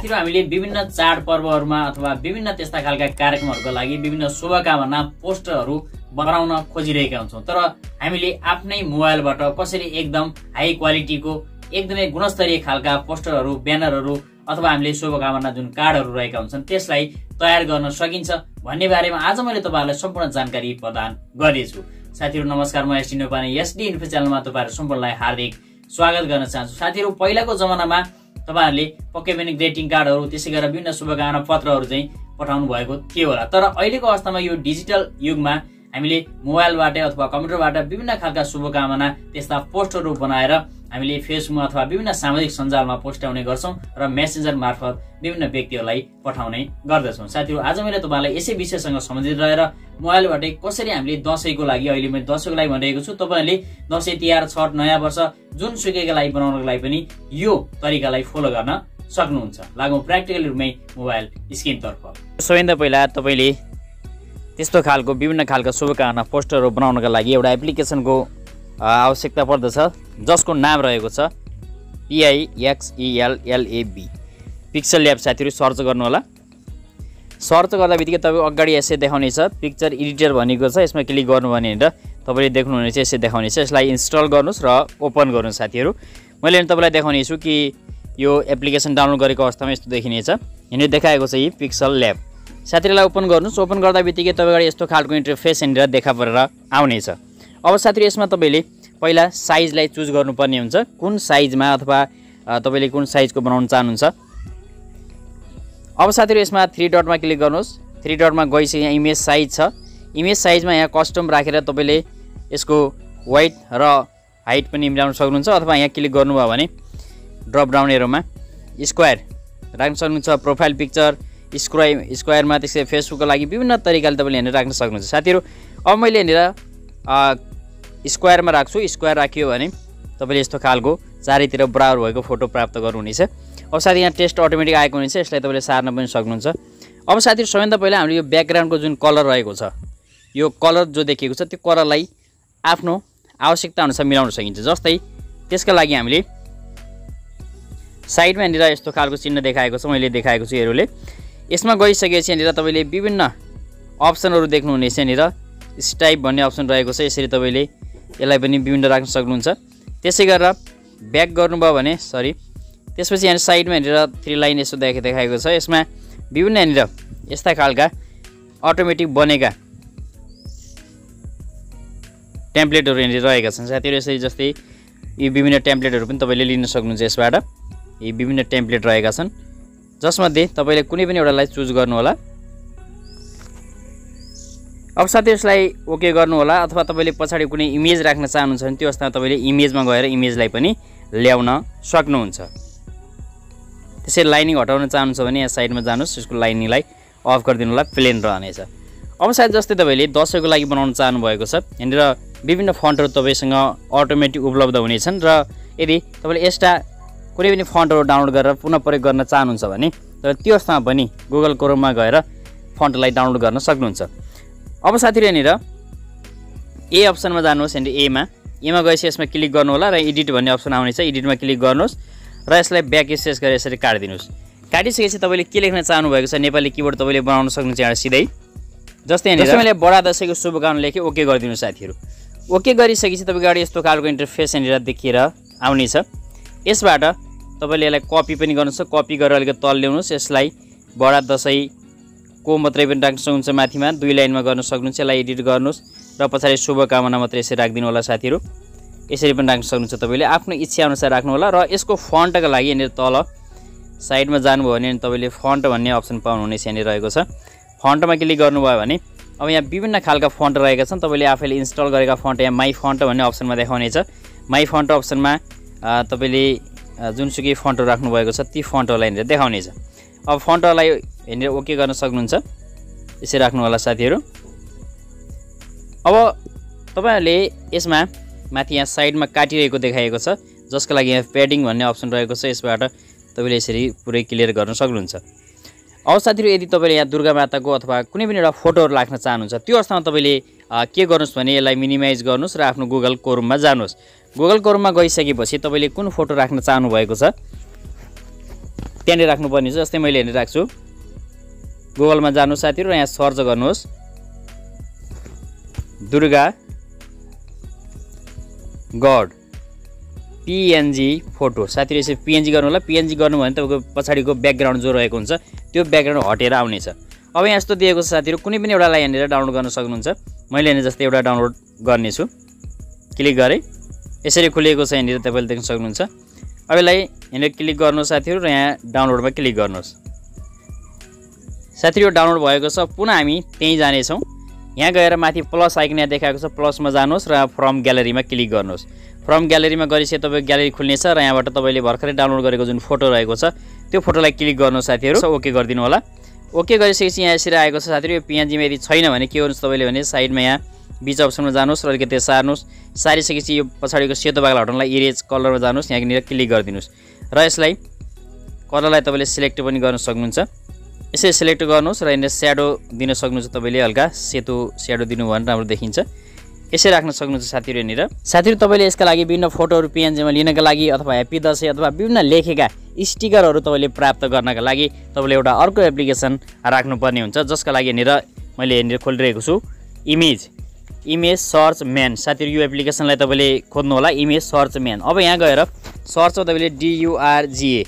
साथीहरु हामीले विभिन्न चाडपर्वहरुमा अथवा विभिन्न त्यस्ता खालका कार्यक्रमहरुको लागि विभिन्न शुभकामना पोस्टरहरु बनाउन खोजिरहेका हुन्छौं तर हामीले आफ्नै मोबाइलबाट कसरी एकदम हाई क्वालिटीको एकदमै गुणस्तरीय खालका पोस्टरहरु ब्यानरहरु अथवा हामीले शुभकामना जुन कार्डहरु रहेका हुन्छन् त्यसलाई तयार गर्न सकिन्छ भन्ने बारेमा आज मैले तपाईहरुलाई सम्पूर्ण जानकारी प्रदान गर्नेछु। साथीहरु नमस्कार, म sdinfo च्यानलमा तपाईहरु सम्पूर्णलाई हार्दिक स्वागत गर्न चाहन्छु। साथीहरु पहिलाको जमानामा तपाईहरुले पक्कै पनि ग्रिटिङ कार्डहरु त्यसै गरेर विभिन्न शुभकामना पत्रहरु चाहिँ पठाउनु भएको थियो होला, तर अहिलेको अवस्थामा यो डिजिटल युगमा हामीले मोबाइलबाट अथवा कम्प्युटरबाट विभिन्न खालका शुभकामना त्यस्ता पोस्टरहरु बनाएर हामीले फेसबुक अथवा विभिन्न सामाजिक सञ्जालमा पोस्टाउने गर्छौं र मेसेन्जर मार्फत विभिन्न व्यक्तिहरुलाई पठाउने गर्दछौं। साथीहरु आज मैले तपाईलाई यसै विषयसँग सम्बन्धित रहेर मोबाइलबाट कसरी हामीले दशैंको लागि, अहिले मैले दशैंको लागि भनिरहेको छु, तपाईहरुले दशैं तिहार छठ नयाँ वर्ष जुन सुकैका लागि बनाउनको लागि पनि यो तरिकालाई फलो गर्न सक्नुहुन्छ। लागौं प्र्याक्टिकल रुपमै मोबाइल स्क्रिन तर्फ। सबैभन्दा पहिला तपाईले त्यस्तो खालको विभिन्न खालका शुभकामना पोस्टरहरु बनाउनका लागि एउटा एप्लिकेसनको आवश्यकता पर्दछ जसको नाम रहेको छ PIXELLAB पिक्सल ल्याब। साथीहरु सर्च गर्नु होला। सर्च गर्दा बित्तिकै तपाईको अगाडि यसै देखाउने छ पिक्चर एडिटर भनेको छ, यसमा क्लिक गर्नु भने तपाईले देख्नुहुनेछ यसै देखाउने छ। यसलाई इन्स्टल गर्नुस् र ओपन गर्नुस्। साथीहरु मैले तपाईलाई देखाउने छु कि यो एप्लिकेसन डाउनलोड गरेको अवस्थामा यस्तो देखिनेछ। यहाँ देखाएको छ यी पिक्सल ल्याब। साथीहरुलाई ओपन गर्नुस्। ओपन गर्दा बित्तिकै तपाईको यस्तो खालको इन्टरफेस यहाँनिर देखा परेर आउनेछ। अब साथीहरु यसमा तपाईले पहिला साइजलाई चुज गर्नुपर्ने हुन्छ, कुन साइजमा अथवा तपाईले कुन साइजको बनाउन चाहनुहुन्छ। अब साथीहरु यसमा 3 डटमा क्लिक गर्नुस्। 3 डटमा गइसक्यो, यहाँ इमेज साइज छ। इमेज साइजमा यहाँ कस्टम राखेर तपाईले यसको वाइड र हाइट पनि मिलाउन सक्नुहुन्छ अथवा यहाँ क्लिक गर्नुभयो भने ड्रप डाउन एरोमा स्क्वायर राख्न सक्नुहुन्छ। प्रोफाइल पिक्चर स्क्वायरमा त्यसै फेसबुकको लागि विभिन्न तरिकाले तपाईले यहाँ राख्न सक्नुहुन्छ। साथीहरु अब मैले यहाँ स्क्वायरमा राख्छु। स्क्वायर राखियो भने तपाईले यस्तो खालको चारैतिर बराबर भएको फोटो प्राप्त गर्नुहुनेछ। अब साथी यहाँ टेस्ट अटोमेटिक आएको हुनेछ, यसलाई तपाईले सार्न पनि सक्नुहुन्छ। अब साथीहरु सबैभन्दा पहिला हामीले यो ब्याकग्राउन्डको जुन कलर रहेको छ, यो कलर जो देखिएको छ त्यो कलरलाई आफ्नो आवश्यकता अनुसार मिलाउन सकिन्छ। जस्तै त्यसका लागि हामीले साइडमा यहाँनिर यस्तो खालको चिन्ह देखाएको छ, मैले देखाएको छु हेरौले। यसमा गइसकेपछि यहाँनिर तपाईले विभिन्न अप्सनहरु देख्नुहुनेछ। यहाँनिर स्टाइप भन्ने अप्सन रहेको छ, यसरी तपाईले यसलाई पनि विभिन्न राख्न सक्नुहुन्छ। त्यसै गरेर ब्याक गर्नुभयो भने त्यसपछि यहाँ साइडमा यहाँनिर 3 लाइन यसो देखाएको छ। यसमा विभिन्न यहाँनिर यस्ता खालका अटोमेटिक बनेका टेम्प्लेटहरु यहाँनिर रहेका छन्। साथीहरु यसरी जस्तै यी विभिन्न टेम्प्लेटहरु पनि तपाईले लिन सक्नुहुन्छ यसबाट। यी विभिन्न टेम्प्लेट रहेका छन् जसमध्ये तपाईले कुनै पनि एउटालाई चुज गर्नु होला। अब साथीहरु यसलाई ओके गर्नु होला अथवा तपाईले पछाडी कुनै इमेज राख्न चाहनुहुन्छ भने त्यो अवस्थामा तपाईले इमेजमा गएर इमेजलाई पनि ल्याउन सक्नुहुन्छ। त्यसै लाइनिङ हटाउन चाहनुहुन्छ भने यहाँ साइडमा जानुस्, यसको लाइनिङलाई अफ गरिदिनु होला, प्लेन रहनेछ। अब सायद जस्तै तपाईले दशैंको लागि बनाउन चाहनु भएको छ, यहाँनिर विभिन्न फन्टहरु तपाईसँग अटोमेटिक उपलब्ध हुनेछन् र यदि तपाईले यस्ता कुनै पनि फन्टहरु डाउनलोड गरेर पुनः प्रयोग गर्न चाहनुहुन्छ भने त्यो अवस्थामा पनि गुगल क्रोममा गएर फन्टलाई डाउनलोड गर्न सक्नुहुन्छ। अब साथीहरु यहाँनिर ए अप्सनमा जानुहोस्। यहाँनिर एमा गएपछि यसमा क्लिक गर्नु होला र एडिट भन्ने अप्सन आउनेछ। एडिटमा क्लिक गर्नुहोस् र यसलाई ब्याक स्पेस गरेर यसरी काटिदिनुस्। काटिसकेपछि तपाईले के लेख्न चाहनु भएको छ नेपाली किबोर्ड तपाईले बनाउन सक्नुहुन्छ यहाँ सिधै। जस्तै यहाँनिर मैले बडा दशैंको शुभकामना लेखे ओके गरिदिनु। साथीहरु ओके गरिसकेपछि तपाईको अगाडि यस्तो खालको इन्टरफेस यहाँनिर देखिएर आउनेछ। यसबाट तपाईले यसलाई कपी पनि गर्नुस्। कपी गरेर अलिकति तल ल्याउनुस्। यसलाई बडा दशैंको मात्रै पनि राख्न सक्नुहुन्छ, माथिमा 2 लाइनमा गर्न सक्नुहुन्छ। यसलाई एडिट गर्नुस् र पछाडी शुभकामना मात्रै यसरी राख्दिनु होला। साथीहरु यसरी पनि राख्न सक्नुहुन्छ, तपाईले आफ्नो इच्छा अनुसार राख्नु होला। र यसको फन्टका लागि यहाँनिर तल साइडमा जानुभयो भने तपाईले फन्ट भन्ने अप्सन पाउनुहुनेछ, यहाँनिर रहेको छ। फन्टमा क्लिक गर्नुभयो भने अब यहाँ विभिन्न खालका फन्ट रहेका छन्। तपाईले आफैले इन्स्टल गरेका फन्ट यहाँ माई फन्ट भन्ने अप्सनमा देखाउनेछ। माई फन्ट अप्सनमा तपाईले जुनसुकै फन्टहरु राख्नु भएको छ ती फन्टहरुलाई यहाँनिर देखाउनेछ। अब फन्टहरुलाई यहाँनिर ओके गर्न सक्नुहुन्छ, यसरी राख्नु होला। साथीहरु अब तपाईहरुले यसमा माथि यहाँ साइडमा काटिरहेको देखाएको छ, जसको लागि यहाँ प्याडिङ भन्ने अप्सन रहेको छ। यसबाट तपाईले यसरी पुरै क्लियर गर्न सक्नुहुन्छ। अब साथीहरु यदि तपाईले यहाँ दुर्गा माताको अथवा कुनै पनि एउटा फोटोहरु राख्न चाहनुहुन्छ त्यो अवस्थामा तपाईले के गर्नुस् भने यसलाई मिनिमाइज गर्नुस् र आफ्नो गुगल क्रोममा जानुस्। गुगल क्रोममा गइसकेपछि तपाईले कुन फोटो राख्न चाहनु भएको छ त्यहाँनिर राख्नुपर्ने हुन्छ। जस्तै मैले यहाँनिर राख्छु, गुगलमा जानुहोस् साथीहरू र यहाँ सर्च गर्नुहोस् दुर्गा गड पिएनजी फोटो। साथीहरू यसरी पिएनजी गर्नु होला। पिएनजी गर्नु भने तपाईँको पछाडिको ब्याकग्राउन्ड जो रहेको हुन्छ त्यो ब्याकग्राउन्ड हटेर आउनेछ। अब यहाँ यस्तो दिएको छ साथीहरू, कुनै पनि एउटालाई यहाँनिर डाउनलोड गर्न सक्नुहुन्छ। मैले यहाँनिर जस्तै एउटा डाउनलोड गर्नेछु, क्लिक गरेँ, यसरी खुलेको छ यहाँनिर तपाईँले देख्न सक्नुहुन्छ। अब यसलाई यहाँनिर क्लिक गर्नुहोस् साथीहरू र यहाँ डाउनलोडमा क्लिक गर्नुहोस्। साथीहरू डाउनलोड भएको छ, पुनः हामी त्यहीँ जानेछौँ। यहाँ गएर माथि प्लस आइकन यहाँ देखाएको छ, प्लसमा जानुहोस् र फ्रम ग्यालेरीमा क्लिक गर्नुहोस्। फ्रम ग्यालेरीमा गरिसके तपाईँको ग्यालेरी खुल्नेछ र यहाँबाट तपाईँले भर्खरै डाउनलोड गरेको जुन फोटो रहेको छ त्यो फोटोलाई क्लिक गर्नुहोस् साथीहरू। ओके गरिदिनु होला। ओके गरिसकेपछि यहाँ यसरी आएको छ साथीहरू। यो पिएनजीमा यदि छैन भने के गर्नुहोस् तपाईँले भने साइडमा यहाँ बीच अप्सनमा जानुहोस् र अलिकति सार्नुहोस्। सारिसकेपछि यो पछाडिको सेतो भागलाई हटाउनलाई इरेज कलरमा जानुहोस्, यहाँनिर क्लिक गरिदिनुहोस् र यसलाई कलरलाई तपाईँले सिलेक्ट पनि गर्न सक्नुहुन्छ। यसरी सिलेक्ट गर्नुहोस् र यहाँनिर स्याडो दिन सक्नुहुन्छ तपाईँले, हल्का सेतो स्याडो दिनुभयो भने राम्रो देखिन्छ। यसरी राख्न सक्नुहुन्छ साथीहरू। यहाँनिर साथीहरू तपाईँले यसका लागि विभिन्न फोटोहरू पिएनजीमा लिनका लागि अथवा ह्याप्पी दसैँ अथवा विभिन्न लेखेका स्टिकरहरू तपाईँले प्राप्त गर्नका लागि तपाईँले एउटा अर्को एप्लिकेसन राख्नुपर्ने हुन्छ, जसका लागि यहाँनिर मैले यहाँनिर खोलिरहेको छु इमेज सर्च म्यान। साथीहरू यो एप्लिकेसनलाई तपाईँले खोज्नु होला, इमेज सर्च म्यान। अब यहाँ गएर सर्चमा तपाईँले DURGA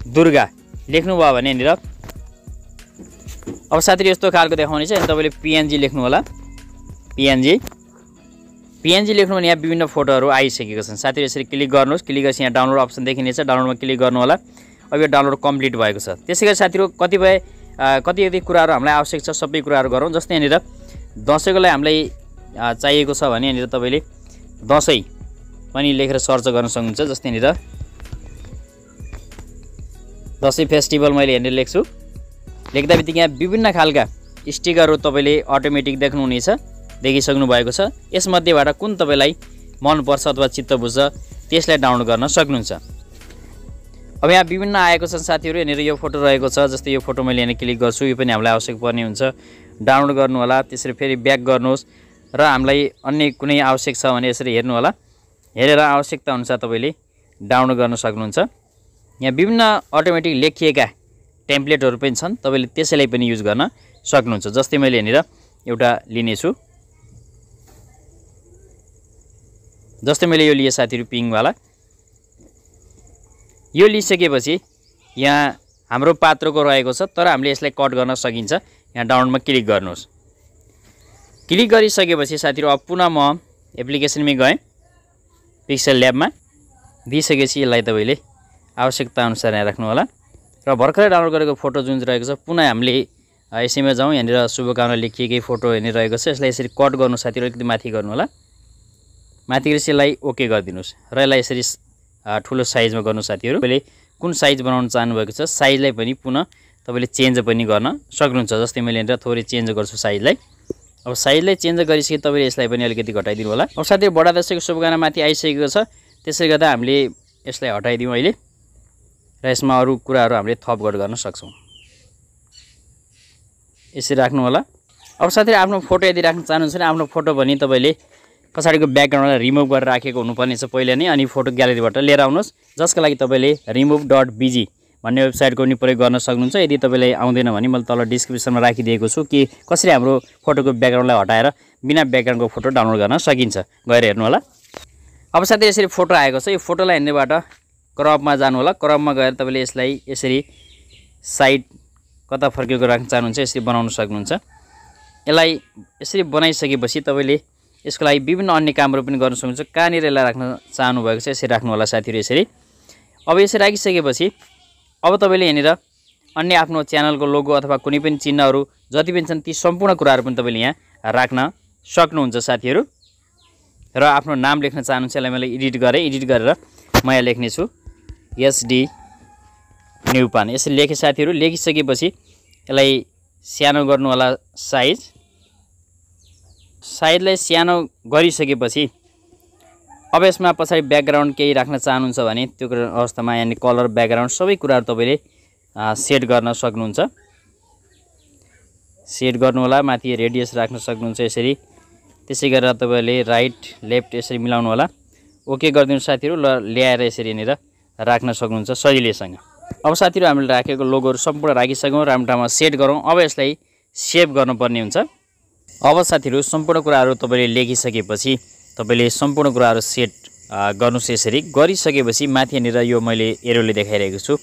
दुर्गा लेख्नुभयो भने यहाँनिर अब साथीहरू यस्तो खालको देखाउनेछ। अनि तपाईँले पिएनजी लेख्नु होला, पिएनजी लेख्नु भने यहाँ विभिन्न फोटोहरू आइसकेको छन्। साथीहरू यसरी क्लिक गर्नुहोस्, क्लिक गरेपछि यहाँ डाउनलोड अप्सन देखिनेछ, डाउनलोडमा क्लिक गर्नु होला। अब यो डाउनलोड कम्प्लिट भएको छ। त्यसै गरी साथीहरू कति कुराहरू हामीलाई आवश्यक छ सबै कुराहरू गरौँ। जस्तै यहाँनिर दसैँको लागि हामीलाई चाहिएको छ भने यहाँनिर तपाईँले दसैँ पनि लेखेर सर्च गर्न सक्नुहुन्छ। जस्तै यहाँनिर दसैँ फेस्टिभल मैले यहाँनिर लेख्छु। लेख्दा बित्तिकै यहाँ विभिन्न खालका स्टिकरहरू तपाईँले अटोमेटिक देख्नुहुनेछ, देखिसक्नु भएको छ। यसमध्येबाट कुन तपाईँलाई मनपर्छ अथवा चित्त बुझ्छ त्यसलाई डाउनलोड गर्न सक्नुहुन्छ। अब यहाँ विभिन्न आएको छ साथीहरू। यहाँनिर यो फोटो रहेको छ, जस्तै यो फोटो मैले यहाँ क्लिक गर्छु, यो पनि हामीलाई आवश्यक पर्ने हुन्छ। डाउनलोड गर्नु होला, त्यसरी फेरि ब्याक गर्नुहोस् र हामीलाई अन्य कुनै आवश्यक छ भने यसरी हेर्नु होला। हेरेर आवश्यकता अनुसार तपाईँले डाउनलोड गर्न सक्नुहुन्छ। यहाँ विभिन्न अटोमेटिक लेखिएका टेम्प्लेटहरू पनि छन्, तपाईँले त्यसैलाई पनि युज गर्न सक्नुहुन्छ। जस्तै मैले यहाँनिर एउटा लिनेछु, जस्तै मैले यो लिएँ साथीहरू पिङवाला। यो लिइसकेपछि यहाँ हाम्रो पात्रको रहेको छ, तर हामीले यसलाई कट गर्न सकिन्छ। यहाँ डाउनलोडमा क्लिक गर्नुहोस्। क्लिक गरिसकेपछि साथीहरू अब पुनः म एप्लिकेसनमै गएँ, पिक्सल ल्याबमा दिइसकेपछि यसलाई तपाईँले आवश्यकता अनुसार यहाँ राख्नु होला र भर्खरै डाउनलोड गरेको फोटो जुन रहेको छ पुनः हामीले यसैमा जाउँ। यहाँनिर शुभकामना लेखिएकै फोटो यहाँनिर रहेको छ, यसलाई यसरी कट गर्नु साथीहरू, अलिकति माथि गर्नु होला। माथि गएर यसलाई ओके गरिदिनुहोस् र यसलाई यसरी ठुलो साइजमा गर्नु साथीहरू। तपाईँले कुन साइज बनाउन चाहनुभएको छ साइजलाई पनि पुनः तपाईँले चेन्ज पनि गर्न सक्नुहुन्छ। जस्तै मैले यहाँनिर थोरै चेन्ज गर्छु साइजलाई। अब साइजलाई चेन्ज गरिसके तपाईँले यसलाई पनि अलिकति घटाइदिनु होला। अब साथीहरू बडा दसैँको शुभकामना माथि आइसकेको छ, त्यसले गर्दा हामीले यसलाई हटाइदिउँ अहिले र यसमा अरू कुराहरू हामीले थपघट गर्न सक्छौँ। यसरी राख्नु होला। अब साथीहरू आफ्नो फोटो यदि राख्न चाहनुहुन्छ भने आफ्नो फोटो पनि तपाईँले पछाडिको ब्याकग्राउन्डलाई रिमुभ गरेर राखेको हुनुपर्ने छ पहिला नै, अनि फोटो ग्यालेरीबाट लिएर आउनुहोस्, जसका लागि तपाईँले remove.bg भन्ने वेबसाइटको पनि प्रयोग गर्न सक्नुहुन्छ। यदि तपाईँलाई आउँदैन भने मैले तल डिस्क्रिप्सनमा राखिदिएको छु कि कसरी हाम्रो फोटोको ब्याकग्राउन्डलाई हटाएर बिना ब्याकग्राउन्डको फोटो डाउनलोड गर्न सकिन्छ, गएर हेर्नु होला। अब साथै यसरी फोटो आएको छ, यो फोटोलाई हेर्नेबाट क्रपमा जानु होला। क्रपमा गएर तपाईँले यसलाई यसरी साइड कता फर्केको राख्न चाहनुहुन्छ यसरी बनाउन सक्नुहुन्छ। यसलाई यसरी बनाइसकेपछि तपाईँले यसको लागि विभिन्न अन्य कामहरू पनि गर्न सक्नुहुन्छ। कहाँनिर यसलाई राख्न चाहनुभएको छ यसरी राख्नु होला साथीहरू यसरी। अब यसरी राखिसकेपछि अब तपाईँले यहाँनिर अन्य आफ्नो च्यानलको लोगो अथवा कुनै पनि चिन्हहरू जति पनि छन् ती सम्पूर्ण कुराहरू पनि तपाईँले यहाँ राख्न सक्नुहुन्छ साथीहरू। र आफ्नो नाम लेख्न चाहनुहुन्छ, यसलाई मैले एडिट गरेर म यहाँ लेख्नेछु SD न्युपान। यसरी लेखेँ साथीहरू। लेखिसकेपछि यसलाई सानो गर्नु होला साइजलाई सानो गरिसकेपछि अब यसमा पछाडि ब्याकग्राउन्ड केही राख्न चाहनुहुन्छ भने त्यो अवस्थामा यानि कलर ब्याकग्राउन्ड सबै कुराहरू तपाईँले सेट गर्न सक्नुहुन्छ। सेट गर्नु होला, माथि रेडियस राख्न सक्नुहुन्छ यसरी। त्यसै गरेर तपाईँले राइट लेफ्ट यसरी मिलाउनु होला। ओके गरिदिनु साथीहरू। ल ल्याएर यसरी यहाँनिर राख्न सक्नुहुन्छ सजिलैसँग। अब साथीहरु हामीले राखेको लोगोहरु सम्पूर्ण राखिसक्यौं, राम्रो ठाउँमा सेट गरौँ। अब यसलाई सेभ गर्नुपर्ने हुन्छ। अब साथीहरु सम्पूर्ण कुराहरु तपाईले लेखिसकेपछि तपाईले सम्पूर्ण कुराहरु सेट गर्नुस्। यसरी गरिसकेपछि माथिनिर यो मैले एरोले देखाइरहेको छु,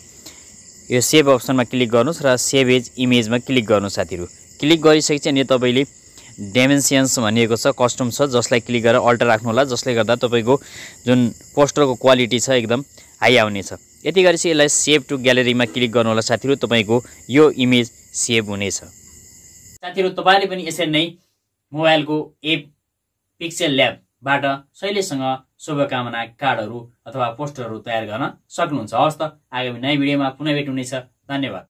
यो सेभ अप्सनमा क्लिक गर्नुस् र सेभ एज इमेजमा क्लिक गर्नुस्। साथीहरु क्लिक गरिसकेपछि अनि तपाईले डाइमेन्सन्स भनिएको छ, कस्टम छ, जसलाई क्लिक गरेर अल्टर राख्नु होला, जसले गर्दा तपाईको जुन पोस्टरको क्वालिटी छ एकदम हाई आउने छ। यति गरेपछि यसलाई सेभ टु ग्यालेरीमा क्लिक गर्नु होला। साथीहरु तपाईको यो इमेज सेभ हुनेछ। साथीहरु तपाईले पनि यसरी नै मोबाइलको एप पिक्सेल ल्याबबाट शैलीसँग शुभकामना कार्डहरु अथवा पोस्टरहरु तयार गर्न सक्नुहुन्छ। हवस् त, आगामी नयाँ भिडियोमा पुनः भेट हुनेछ। धन्यवाद।